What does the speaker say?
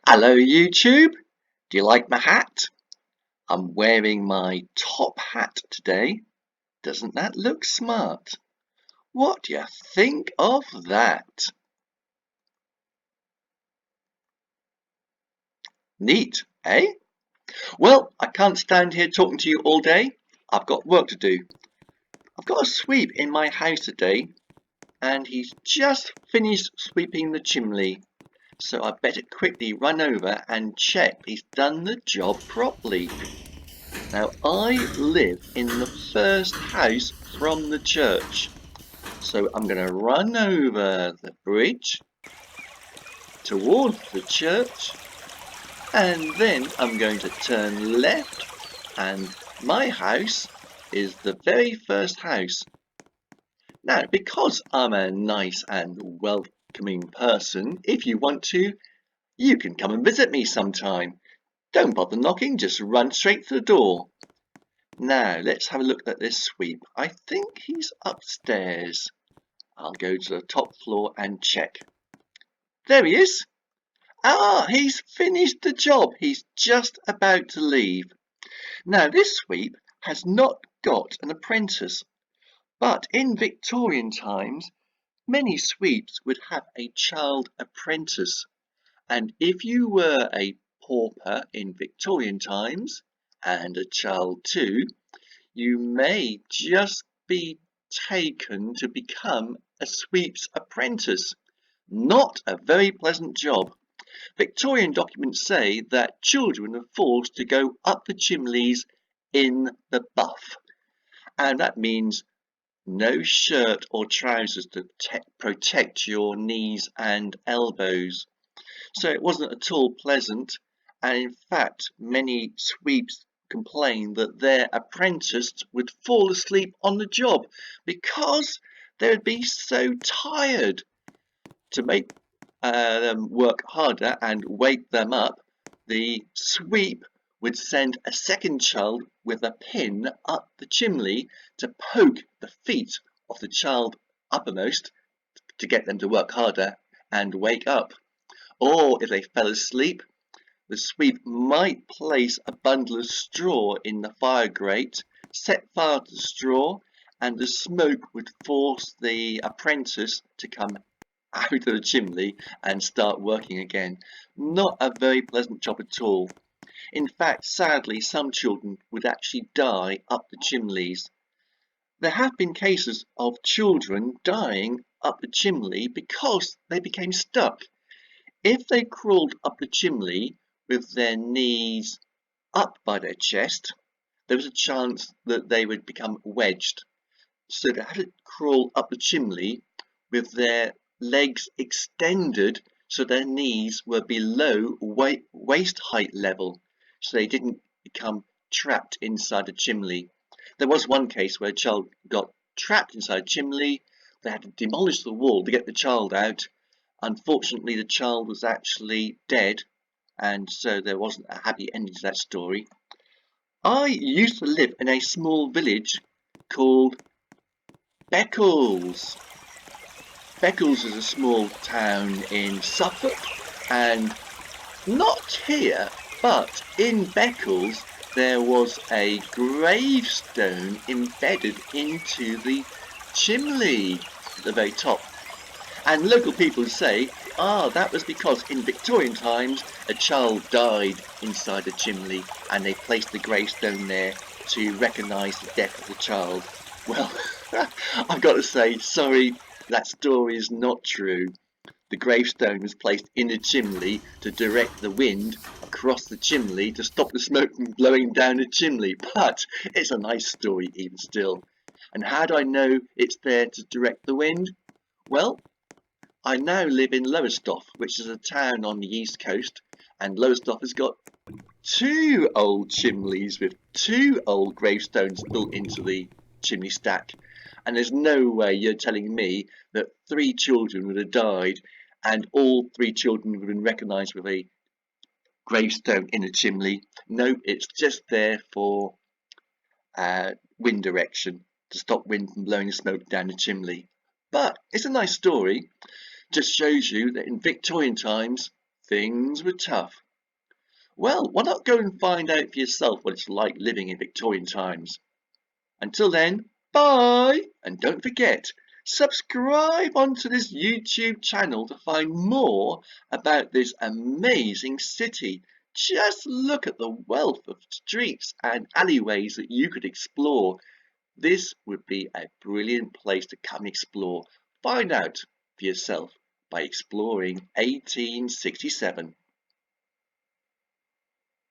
Hello YouTube, do you like my hat? I'm wearing my top hat today. Doesn't that look smart? What do you think of that? Neat, eh? Well, I can't stand here talking to you all day. I've got work to do. I've got a sweep in my house today and he's just finished sweeping the chimney. So I better quickly run over and check he's done the job properly. Now, I live in the first house from the church, so I'm going to run over the bridge towards the church, and then I'm going to turn left, and my house is the very first house. Now, because I'm a nice and welcoming person, if you want to, you can come and visit me sometime. Don't bother knocking, just run straight to the door. Now, let's have a look at this sweep. I think he's upstairs. I'll go to the top floor and check. There he is. Ah, he's finished the job. He's just about to leave. Now, this sweep has not got an apprentice, but in Victorian times, many sweeps would have a child apprentice. And if you were a pauper in Victorian times, and a child too, you may just be taken to become a sweep's apprentice. Not a very pleasant job. Victorian documents say that children are forced to go up the chimneys in the buff, and that means no shirt or trousers to protect your knees and elbows. So it wasn't at all pleasant, and in fact many sweeps complained that their apprentice would fall asleep on the job because they would be so tired. To make them work harder and wake them up, the sweep would send a second child with a pin up the chimney to poke the feet of the child uppermost to get them to work harder and wake up. Or if they fell asleep, the sweep might place a bundle of straw in the fire grate, set fire to the straw, and the smoke would force the apprentice to come out of the chimney and start working again. Not a very pleasant job at all. In fact, sadly, some children would actually die up the chimneys. There have been cases of children dying up the chimney because they became stuck. If they crawled up the chimney with their knees up by their chest, there was a chance that they would become wedged. So they had to crawl up the chimney with their legs extended so their knees were below waist height level, so they didn't become trapped inside the chimney. There was one case where a child got trapped inside a chimney. They had to demolish the wall to get the child out. Unfortunately, the child was actually dead, and so there wasn't a happy ending to that story. I used to live in a small village called Beccles. Beccles is a small town in Suffolk, and not here, but in Beccles there was a gravestone embedded into the chimney at the very top. And local people say, that was because in Victorian times a child died inside the chimney and they placed the gravestone there to recognise the death of the child. Well, I've got to say, sorry, that story is not true. The gravestone was placed in the chimney to direct the wind across the chimney to stop the smoke from blowing down the chimney, but it's a nice story even still. And how do I know it's there to direct the wind? Well, I now live in Lowestoft, which is a town on the east coast, and Lowestoft has got two old chimneys with two old gravestones built into the chimney stack. And there's no way you're telling me that 3 children would have died and all 3 children would have been recognised with a gravestone in a chimney. No, it's just there for wind direction, to stop wind from blowing the smoke down the chimney. But it's a nice story. Just shows you that in Victorian times things were tough. Well, why not go and find out for yourself what it's like living in Victorian times? Until then, bye! And don't forget, subscribe onto this YouTube channel to find more about this amazing city. Just look at the wealth of streets and alleyways that you could explore. This would be a brilliant place to come explore. Find out for yourself by exploring 1867.